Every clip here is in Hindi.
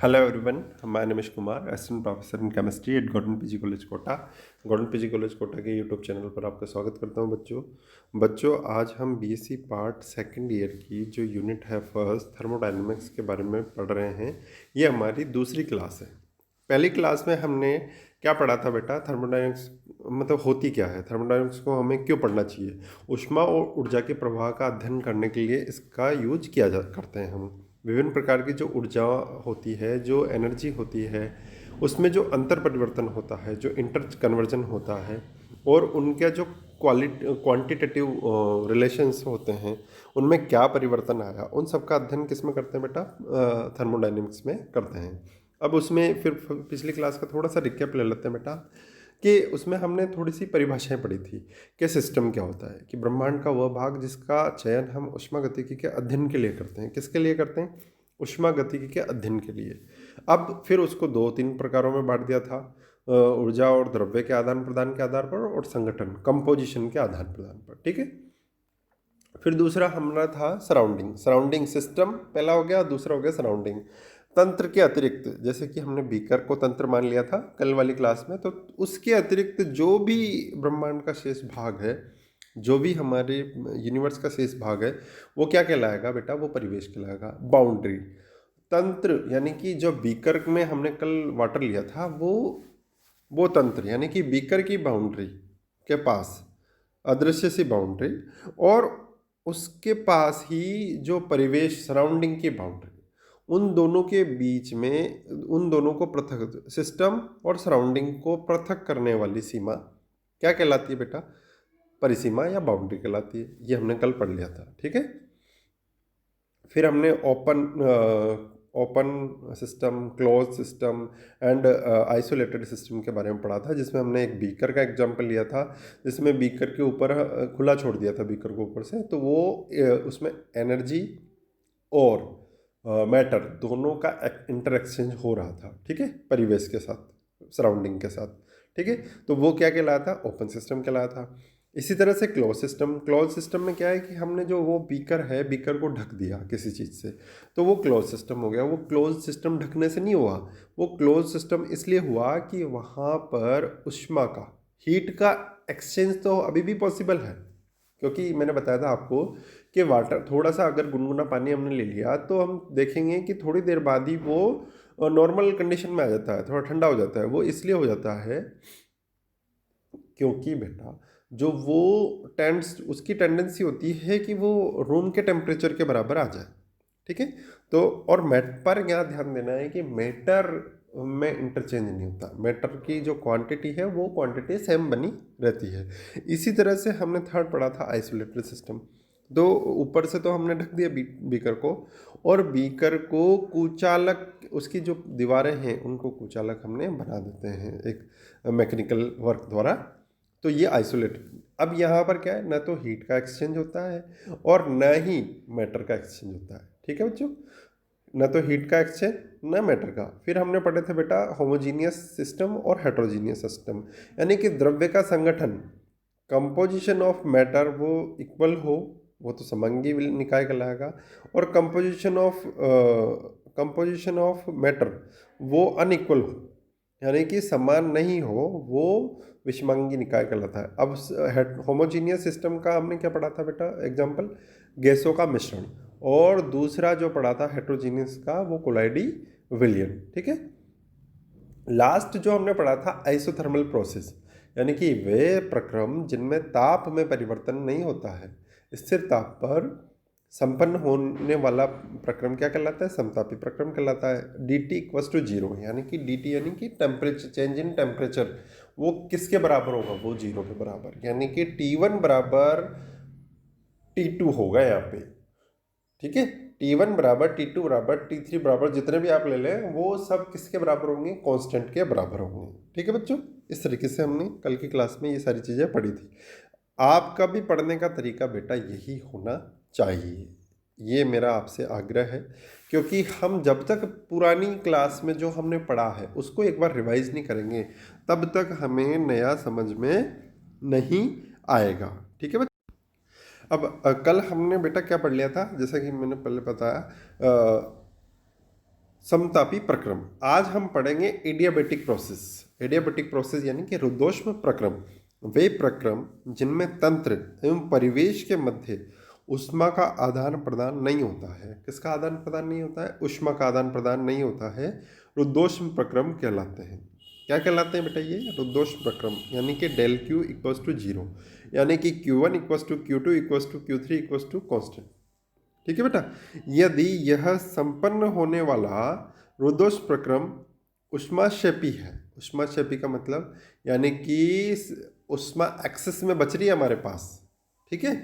Hello everyone, my name is Kumar, assistant professor in chemistry at Gordon PG College Kota. Gordon PG college Kota के यूट्यूब चैनल पर आपका स्वागत करता हूं बच्चों आज हम बीएससी पार्ट सेकंड ईयर की जो यूनिट है फर्स्ट थर्मोडायनेमिक्स के बारे में पढ़ रहे हैं। ये हमारी दूसरी क्लास है। पहली क्लास में हमने क्या पढ़ा था बेटा? थर्मोडायनेमिक्स मतलब होती क्या है, थर्मोडायनेमिक्स को हमें क्यों पढ़ना चाहिए, उष्मा और ऊर्जा के प्रवाह का अध्ययन करने के लिए इसका यूज किया जा करते हैं हम। विभिन्न प्रकार की जो ऊर्जा होती है, जो एनर्जी होती है, उसमें जो अंतर परिवर्तन होता है, जो इंटर कन्वर्जन होता है, और उनके जो क्वांटिटेटिव रिलेशंस होते हैं, उनमें क्या परिवर्तन आया, उन सब का अध्ययन किस में करते हैं बेटा? थर्मोडायनेमिक्स में करते हैं। अब उसमें फिर पिछली क्लास का थोड़ा सा रिकैप ले लेते हैं बेटा, कि उसमें हमने थोड़ी सी परिभाषाएं पढ़ी थी कि सिस्टम क्या होता है, कि ब्रह्मांड का वह भाग जिसका चयन हम ऊष्मागतिकी के अध्ययन के लिए करते हैं। किसके लिए करते हैं? ऊष्मागतिकी के अध्ययन के लिए। अब फिर उसको दो तीन प्रकारों में बांट दिया था, ऊर्जा और द्रव्य के आदान प्रदान के आधार पर, और संगठन कंपोजिशन के आदान प्रदान पर। ठीक है। फिर दूसरा हमारा था सराउंडिंग सिस्टम पहला हो गया, दूसरा हो गया सराउंडिंग। तंत्र के अतिरिक्त, जैसे कि हमने बीकर को तंत्र मान लिया था कल वाली क्लास में, तो उसके अतिरिक्त जो भी ब्रह्मांड का शेष भाग है, जो भी हमारे यूनिवर्स का शेष भाग है, वो क्या कहलाएगा बेटा? वो परिवेश कहलाएगा। बाउंड्री तंत्र यानी कि जो बीकर में हमने कल वाटर लिया था, वो तंत्र यानी कि बीकर की बाउंड्री के पास अदृश्य सी बाउंड्री, और उसके पास ही जो परिवेश सराउंडिंग की बाउंड्री, उन दोनों के बीच में, उन दोनों को पृथक, सिस्टम और सराउंडिंग को पृथक करने वाली सीमा क्या कहलाती है बेटा? परिसीमा या बाउंड्री कहलाती है। ये हमने कल पढ़ लिया था। ठीक है। फिर हमने open system, close system and isolated system के बारे में पढ़ा था, जिसमें हमने एक बीकर का एग्जांपल लिया था, जिसमें बीकर के ऊपर खुला छोड़ दिया था बीकर को ऊपर से, तो वो उसमें एनर्जी और मैटर दोनों का इंटर एक्सचेंज हो रहा था। ठीक है, परिवेश के साथ, सराउंडिंग के साथ। ठीक है, तो वो क्या कहलाया था? ओपन सिस्टम कहलाया था। इसी तरह से क्लोज सिस्टम में क्या है कि हमने जो वो बीकर है, बीकर को ढक दिया किसी चीज़ से, तो वो क्लोज सिस्टम हो गया। वो क्लोज सिस्टम ढकने से नहीं हुआ, वो क्लोज सिस्टम इसलिए हुआ कि वहाँ पर ऊष्मा का, हीट का एक्सचेंज तो अभी भी पॉसिबल है, क्योंकि मैंने बताया था आपको कि वाटर, थोड़ा सा अगर गुनगुना पानी हमने ले लिया, तो हम देखेंगे कि थोड़ी देर बाद ही वो नॉर्मल कंडीशन में आ जाता है, थोड़ा ठंडा हो जाता है। वो इसलिए हो जाता है क्योंकि बेटा जो वो उसकी टेंडेंसी होती है कि वो रूम के टेम्परेचर के बराबर आ जाए। ठीक है। तो और पर यहाँ ध्यान देना है कि मैटर में इंटरचेंज नहीं होता, मैटर की जो क्वांटिटी है वो क्वांटिटी सेम बनी रहती है। इसी तरह से हमने थर्ड पढ़ा था आइसोलेटेड सिस्टम। तो ऊपर से तो हमने ढक दिया बीकर को, और बीकर को कुचालक, उसकी जो दीवारें हैं उनको कुचालक हमने बना देते हैं एक मैकेनिकल वर्क द्वारा। तो ये आइसोलेटेड। अब यहाँ पर क्या है, न तो हीट का एक्सचेंज होता है और न ही मैटर का एक्सचेंज होता है। ठीक है बच्चों, न तो हीट का एक्सचेंज न मैटर का। फिर हमने पढ़े थे बेटा होमोजीनियस सिस्टम और हेट्रोजीनियस सिस्टम, यानी कि द्रव्य का संगठन, कंपोजिशन ऑफ मैटर वो इक्वल हो, वो तो समंगी निकाय कहलाएगा, और कंपोजिशन ऑफ मैटर वो अनइक्वल हो, यानी कि समान नहीं हो, वो विषमांगी निकाय कहलाता है। अब होमोजीनियस सिस्टम का हमने क्या पढ़ा था बेटा? एग्जाम्पल, गैसों का मिश्रण। और दूसरा जो पढ़ा था हेट्रोजीनियस का, वो कोलाइडी विलियन। ठीक है। लास्ट जो हमने पढ़ा था आइसोथर्मल प्रोसेस, यानी कि वे प्रक्रम जिनमें ताप में परिवर्तन नहीं होता है, स्थिर ताप पर संपन्न होने वाला प्रक्रम क्या कहलाता है? समतापी प्रक्रम कहलाता है। D T equals to zero, यानी कि डी टी यानी कि टेम्परेचर, चेंज इन टेम्परेचर, वो किसके बराबर होगा? वो जीरो के बराबर, यानी कि T1 बराबर T2 होगा यहाँ पे। ठीक है, T1 बराबर T2 बराबर T3 बराबर, जितने भी आप ले लें वो सब किसके बराबर होंगे? कांस्टेंट के बराबर होंगे। ठीक है बच्चों, इस तरीके से हमने कल की क्लास में ये सारी चीज़ें पढ़ी थी। आपका भी पढ़ने का तरीका बेटा यही होना चाहिए, ये मेरा आपसे आग्रह है, क्योंकि हम जब तक पुरानी क्लास में जो हमने पढ़ा है उसको एक बार रिवाइज नहीं करेंगे, तब तक हमें नया समझ में नहीं आएगा। ठीक है बच्चों। अब कल हमने बेटा क्या पढ़ लिया था, जैसा कि मैंने पहले बताया, समतापी प्रक्रम। आज हम पढ़ेंगे एडियाबेटिक प्रोसेस। एडियाबेटिक प्रोसेस यानी कि रुद्धोष्म प्रक्रम, वे प्रक्रम जिनमें तंत्र एवं परिवेश के मध्य ऊष्मा का आदान प्रदान नहीं होता है। किसका आदान प्रदान नहीं होता है? ऊष्मा का आदान प्रदान नहीं होता है, रुद्धोष्म प्रक्रम कहलाते हैं। क्या कहलाते हैं बेटा? ये रुद्धोष्म प्रक्रम यानी कि del Q equals to zero, यानी कि Q1 equals to Q2 equals to Q3 equals to constant. ठीक है बेटा। यदि यह संपन्न होने वाला रुद्धोष्म प्रक्रम ऊष्माक्षेपी है, ऊष्माक्षेपी का मतलब यानी कि ऊष्मा एक्सेस में बच रही है हमारे पास, ठीक है,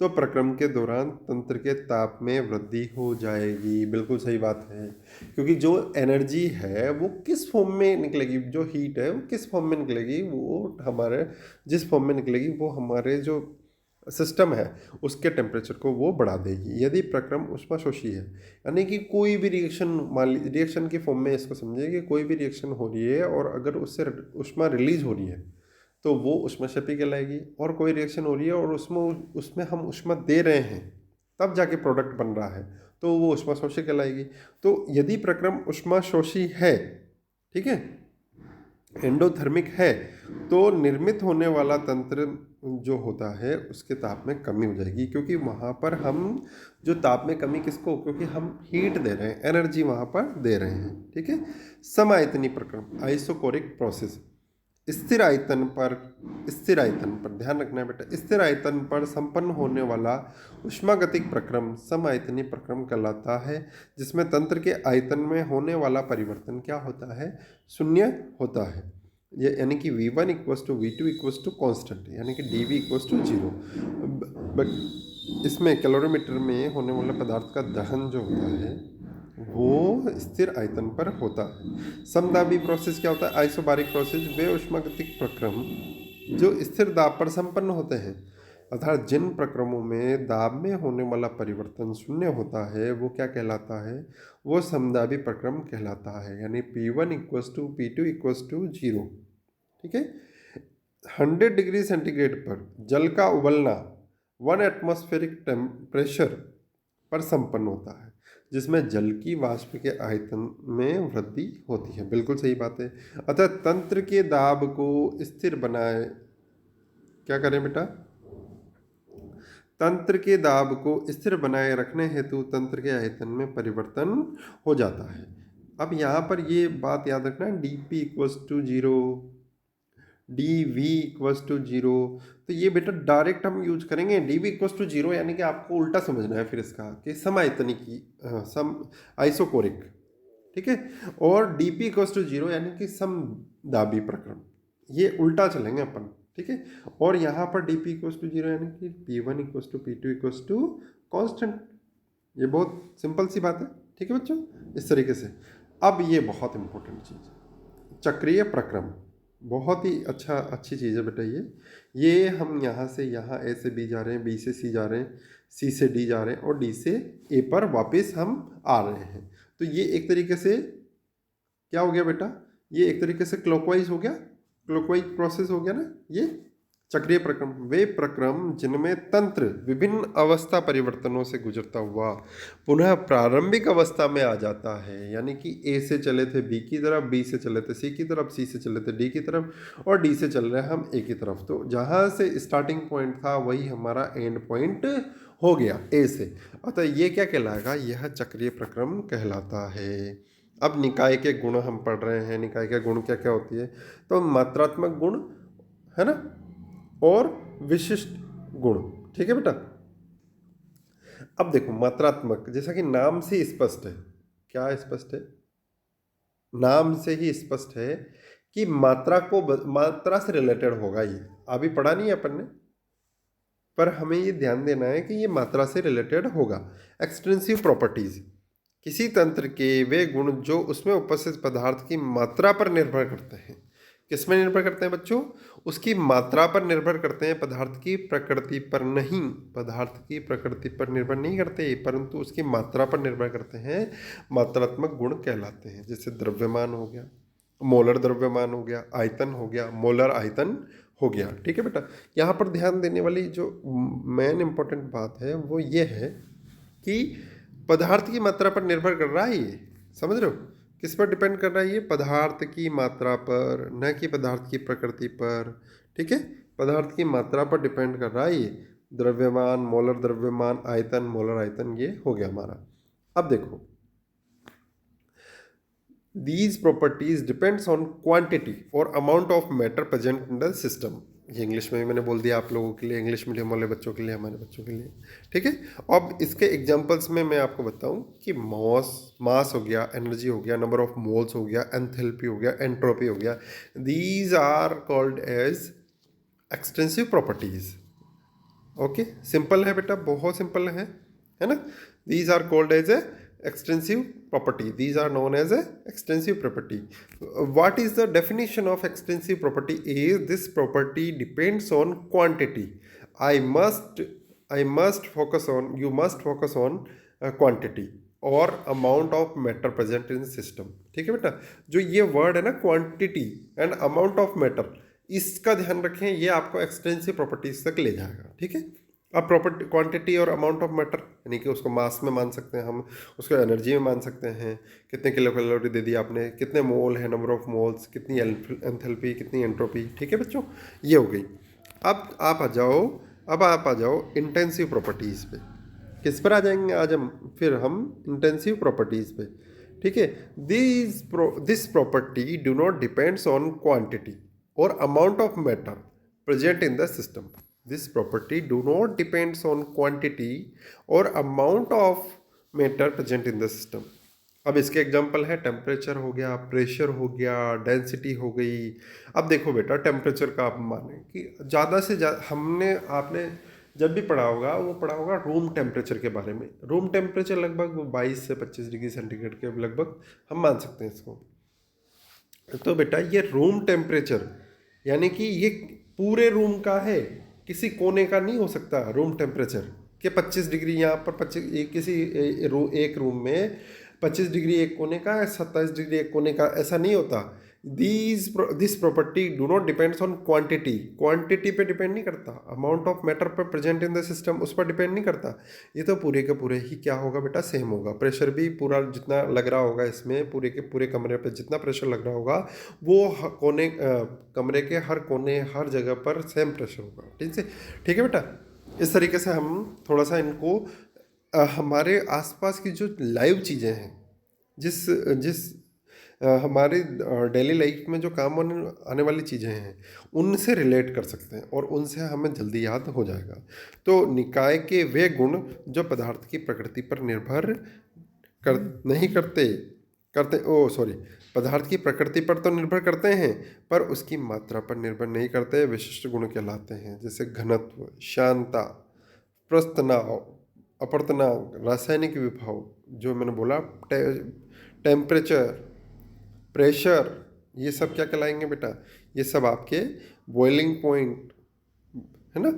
तो प्रक्रम के दौरान तंत्र के ताप में वृद्धि हो जाएगी। बिल्कुल सही बात है, क्योंकि जो एनर्जी है वो किस फॉर्म में निकलेगी, जो हीट है वो किस फॉर्म में निकलेगी, वो हमारे जिस फॉर्म में निकलेगी वो हमारे जो सिस्टम है उसके टेम्परेचर को वो बढ़ा देगी। यदि प्रक्रम ऊष्माशोषी है, यानी कि कोई भी रिएक्शन, मान लीजिए रिएक्शन की फॉर्म में इसको समझिए कि कोई भी रिएक्शन हो रही है और अगर उससे ऊष्मा रिलीज हो रही है तो वो ऊष्माक्षेपी कहलाएगी। और कोई रिएक्शन हो रही है और उसमें हम ऊष्मा दे रहे हैं तब जाके प्रोडक्ट बन रहा है तो वो ऊष्माशोषी कहलाएगी। तो यदि प्रक्रम ऊष्माशोषी है, ठीक है, एंडोथर्मिक है, तो निर्मित होने वाला तंत्र जो होता है उसके ताप में कमी हो जाएगी, क्योंकि वहाँ पर हम जो ताप में कमी किसको, क्योंकि हम हीट दे रहे हैं, एनर्जी वहाँ पर दे रहे हैं। ठीक है। समायतनी प्रक्रम, आइसोकोरिक प्रोसेस। स्थिर आयतन पर ध्यान रखना है बेटा, स्थिर आयतन पर संपन्न होने वाला ऊष्मागतिक प्रक्रम समायतनी प्रक्रम कहलाता है, जिसमें तंत्र के आयतन में होने वाला परिवर्तन क्या होता है? शून्य होता है। ये यानी कि V1 equals to V2 equals to constant, यानी कि dV equals to zero. But इसमें कैलोरीमीटर में होने वाला पदार्थ का दहन जो होता है वो स्थिर आयतन पर होता है। समदाबी प्रोसेस क्या होता है? आइसोबारिक प्रोसेस, वे ऊष्मागतिक प्रक्रम जो स्थिर दाब पर संपन्न होते हैं, अर्थात जिन प्रक्रमों में दाब में होने वाला परिवर्तन शून्य होता है वो क्या कहलाता है? वो समदाबी प्रक्रम कहलाता है, यानी P1 equals to P2 equals to zero. ठीक है। 100 डिग्री सेंटीग्रेड पर जल का उबलना 1 एटमॉस्फेरिक टेम्परेचर पर संपन्न होता है, जिसमें जल की वाष्प के आयतन में वृद्धि होती है। बिल्कुल सही बात है। अतः तंत्र के दाब को स्थिर बनाए, क्या करें बेटा? तंत्र के दाब को स्थिर बनाए रखने हेतु तंत्र के आयतन में परिवर्तन हो जाता है। अब यहाँ पर ये बात याद रखना, dP equals to zero, dV equals to zero, तो ये बेटा डायरेक्ट हम यूज करेंगे। dV इक्वल्स टू जीरो यानी कि आपको उल्टा समझना है फिर इसका, कि समायतनी की सम आइसोकोरिक, ठीक है, और dP इक्वल्स टू जीरो यानी कि समदाबी प्रक्रम, ये उल्टा चलेंगे अपन। ठीक है। और यहाँ पर dP इक्वल्स टू जीरो यानी कि P1 equals to P2 equals to constant. ये बहुत सिंपल सी बात है। ठीक है बच्चों, इस तरीके से। अब ये बहुत इंपॉर्टेंट चीज़, चक्रीय प्रक्रम, बहुत ही अच्छी चीज़ है बेटा। ये हम यहाँ से यहाँ A से B जा रहे हैं, B से C जा रहे हैं, C से D जा रहे हैं और D से A पर वापस हम आ रहे हैं। तो ये एक तरीके से क्या हो गया बेटा? ये एक तरीके से क्लॉकवाइज हो गया, क्लॉकवाइज प्रोसेस हो गया ना। ये चक्रीय प्रक्रम, वे प्रक्रम जिनमें तंत्र विभिन्न अवस्था परिवर्तनों से गुजरता हुआ पुनः प्रारंभिक अवस्था में आ जाता है, यानी कि A से चले थे B की तरफ, B से चले थे C की तरफ, C से चले थे D की तरफ और D से चल रहे हैं हम A की तरफ। तो जहाँ से स्टार्टिंग पॉइंट था वही हमारा एंड पॉइंट हो गया A से। अतः ये क्या कहलाएगा? यह चक्रीय प्रक्रम कहलाता है। अब निकाय के गुण हम पढ़ रहे हैं। निकाय के गुण क्या क्या होती है? तो मात्रात्मक गुण है ना, और विशिष्ट गुण। ठीक है बेटा। अब देखो मात्रात्मक, जैसा कि नाम से स्पष्ट है, क्या स्पष्ट है? नाम से ही स्पष्ट है कि मात्रा से रिलेटेड होगा। ये अभी पढ़ा नहीं है अपन ने, पर हमें ये ध्यान देना है कि ये मात्रा से रिलेटेड होगा। एक्सटेंसिव प्रॉपर्टीज, किसी तंत्र के वे गुण जो उसमें उपस्थित पदार्थ की मात्रा पर निर्भर करते हैं। किस में निर्भर करते हैं बच्चों? उसकी मात्रा पर निर्भर करते हैं, पदार्थ की प्रकृति पर नहीं। पदार्थ की प्रकृति पर निर्भर नहीं करते, परंतु उसकी मात्रा पर निर्भर करते हैं, मात्रात्मक गुण कहलाते हैं। जैसे द्रव्यमान हो गया, मोलर द्रव्यमान हो गया, आयतन हो गया, मोलर आयतन हो गया। ठीक है बेटा। यहाँ पर ध्यान देने वाली जो मेन इंपॉर्टेंट बात है वो ये है कि पदार्थ की मात्रा पर निर्भर कर रहा है, ये समझ रहे हो? किस पर डिपेंड कर रहा है ये? पदार्थ की मात्रा पर, न कि पदार्थ की प्रकृति पर। ठीक है, पदार्थ की मात्रा पर डिपेंड कर रहा है ये। द्रव्यमान, मोलर द्रव्यमान, आयतन, मोलर आयतन, ये हो गया हमारा। अब देखो, these properties depends on quantity or amount of matter present in the system। ये इंग्लिश में भी मैंने बोल दिया आप लोगों के लिए, इंग्लिश मीडियम वाले बच्चों के लिए, हमारे बच्चों के लिए। ठीक है, अब इसके एग्जांपल्स में मैं आपको बताऊं कि मास हो गया, एनर्जी हो गया, नंबर ऑफ मोल्स हो गया, एंथैल्पी हो गया, एंट्रोपी हो गया। These are called as extensive properties. Okay, simple है बेटा, बहुत सिंपल है ना। These are called as a extensive property, these are known as a extensive property। What is the definition of extensive property? Is this property depends on quantity। I must focus on, you must focus on quantity और amount of matter present in the system। ठीक है बेटा, जो ये word है ना quantity and amount of matter, इसका ध्यान रखें, ये आपको एक्सटेंसिव प्रॉपर्टीज तक ले जाएगा। ठीक है, अब प्रॉपर्टी, क्वांटिटी और अमाउंट ऑफ मैटर, यानी कि उसको मास में मान सकते हैं हम, उसको एनर्जी में मान सकते हैं, कितने किलो कैलोरी दे दी आपने, कितने मोल है, नंबर ऑफ मोल्स, कितनी एंथैल्पी, कितनी एंट्रोपी। ठीक है बच्चों, ये हो गई। अब आप आ जाओ इंटेंसिव प्रॉपर्टीज़ पे। किस पर आ जाएंगे आज हम? फिर हम इंटेंसिव प्रॉपर्टीज़ पे। ठीक है, this property do not depends on quantity और amount of matter present in the system. This property do not depends on quantity or amount of matter present in the system। अब इसके एग्जांपल है, टेम्परेचर हो गया, प्रेशर हो गया, डेंसिटी हो गई। अब देखो बेटा, टेम्परेचर का आप माने कि ज़्यादा से ज़्यादा आपने जब भी पढ़ा होगा, वो पढ़ा होगा रूम टेम्परेचर के बारे में। रूम टेम्परेचर लगभग 22 से 25 डिग्री सेंटीग्रेड के लगभग हम मान सकते हैं इसको। तो बेटा ये रूम टेम्परेचर यानी कि ये पूरे रूम का है, किसी कोने का नहीं हो सकता रूम टेम्परेचर कि 25 डिग्री यहाँ पर 25 किसी एक रूम में 25 डिग्री एक कोने का, 27 डिग्री एक कोने का, ऐसा नहीं होता। This property do not depends on quantity पे डिपेंड नहीं करता, अमाउंट ऑफ मैटर पर प्रेजेंट इन द सिस्टम उस पर डिपेंड नहीं करता। ये तो पूरे के पूरे ही क्या होगा बेटा, सेम होगा। प्रेशर भी पूरा जितना लग रहा होगा इसमें, पूरे के पूरे कमरे पे जितना प्रेशर लग रहा होगा वो कमरे के हर कोने, हर जगह पर सेम प्रेशर होगा। ठीक है बेटा, इस तरीके से हम थोड़ा सा इनको हमारे आसपास की जो लाइव चीज़ें हैं, जिस हमारे डेली लाइफ में जो काम आने वाली चीज़ें हैं, उनसे रिलेट कर सकते हैं और उनसे हमें जल्दी याद हो जाएगा। तो निकाय के वे गुण जो पदार्थ की प्रकृति पर निर्भर नहीं पदार्थ की प्रकृति पर तो निर्भर करते हैं, पर उसकी मात्रा पर निर्भर नहीं करते, विशिष्ट गुण कहलाते हैं। जैसे घनत्व, शांता, प्रस्तनाव, अपवर्तनांक, रासायनिक विभव, जो मैंने बोला, टेम्परेचर, प्रेशर, ये सब क्या कहलाएंगे बेटा? ये सब आपके बॉइलिंग पॉइंट है ना,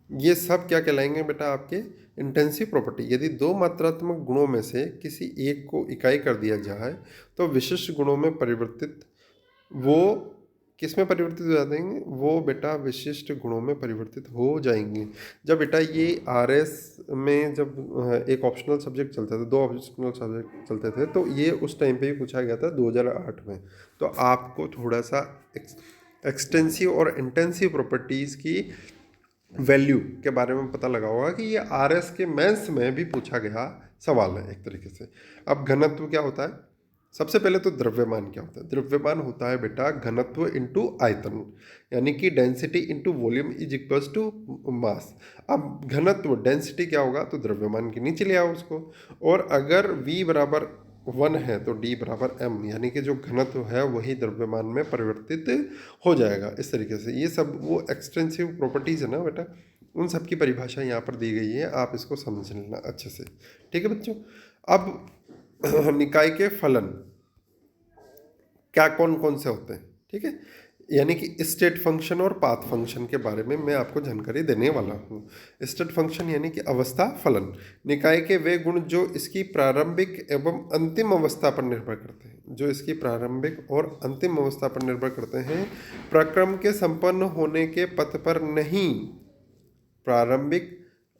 ये सब क्या कहलाएंगे बेटा? आपके इंटेंसिव प्रॉपर्टी। यदि दो मात्रात्मक गुणों में से किसी एक को इकाई कर दिया जाए तो विशिष्ट गुणों में परिवर्तित, वो किस में परिवर्तित हो जाएंगे? वो बेटा विशिष्ट गुणों में परिवर्तित हो जाएंगे। जब बेटा ये आरएस में जब एक ऑप्शनल सब्जेक्ट चलता था, 2 ऑप्शनल सब्जेक्ट चलते थे, तो ये उस टाइम पे भी पूछा गया था 2008 में। तो आपको थोड़ा सा एक्सटेंसिव और इंटेंसिव प्रॉपर्टीज़ की वैल्यू के बारे में पता लगा होगा कि ये आरएस के मेंस में भी पूछा गया सवाल है एक तरीके से। अब घनत्व क्या होता है? सबसे पहले तो द्रव्यमान क्या होता है? द्रव्यमान होता है बेटा घनत्व इंटू आयतन, यानी कि density into volume is equals to mass. अब घनत्व, डेंसिटी क्या होगा? तो द्रव्यमान के नीचे ले आओ उसको, और अगर v बराबर 1 है तो d बराबर m, यानी कि जो घनत्व है वही द्रव्यमान में परिवर्तित हो जाएगा। इस तरीके से ये सब वो एक्सटेंसिव प्रॉपर्टीज़ है ना बेटा, उन सब की परिभाषा यहाँ पर दी गई है, आप इसको समझ लेना अच्छे से। ठीक है बच्चों, अब निकाय के फलन क्या कौन कौन से होते हैं? ठीक है, यानी कि स्टेट फंक्शन और पाथ फंक्शन के बारे में मैं आपको जानकारी देने वाला हूँ। स्टेट फंक्शन यानी कि अवस्था फलन, निकाय के वे गुण जो इसकी प्रारंभिक एवं अंतिम अवस्था पर निर्भर करते हैं, जो इसकी प्रारंभिक और अंतिम अवस्था पर निर्भर करते हैं, प्रक्रम के संपन्न होने के पथ पर नहीं, प्रारंभिक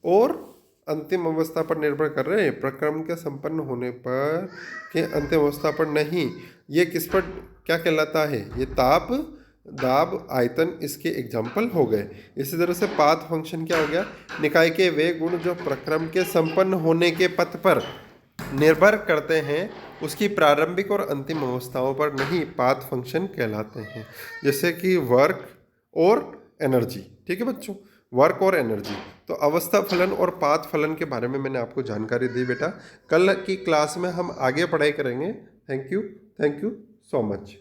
और अंतिम अवस्था पर निर्भर कर रहे हैं, प्रक्रम के संपन्न होने पर के अंतिम अवस्था पर नहीं। ये किस पर क्या कहलाता है? ये ताप, दाब, आयतन इसके एग्जाम्पल हो गए। इसी तरह से पाथ फंक्शन क्या हो गया? निकाय के वे गुण जो प्रक्रम के संपन्न होने के पथ पर निर्भर करते हैं, उसकी प्रारंभिक और अंतिम अवस्थाओं पर नहीं, पाथ फंक्शन कहलाते हैं। जैसे कि वर्क और एनर्जी। ठीक है बच्चों, वर्क और एनर्जी। तो अवस्था फलन और पाथ फलन के बारे में मैंने आपको जानकारी दी बेटा। कल की क्लास में हम आगे पढ़ाई करेंगे। Thank you so much.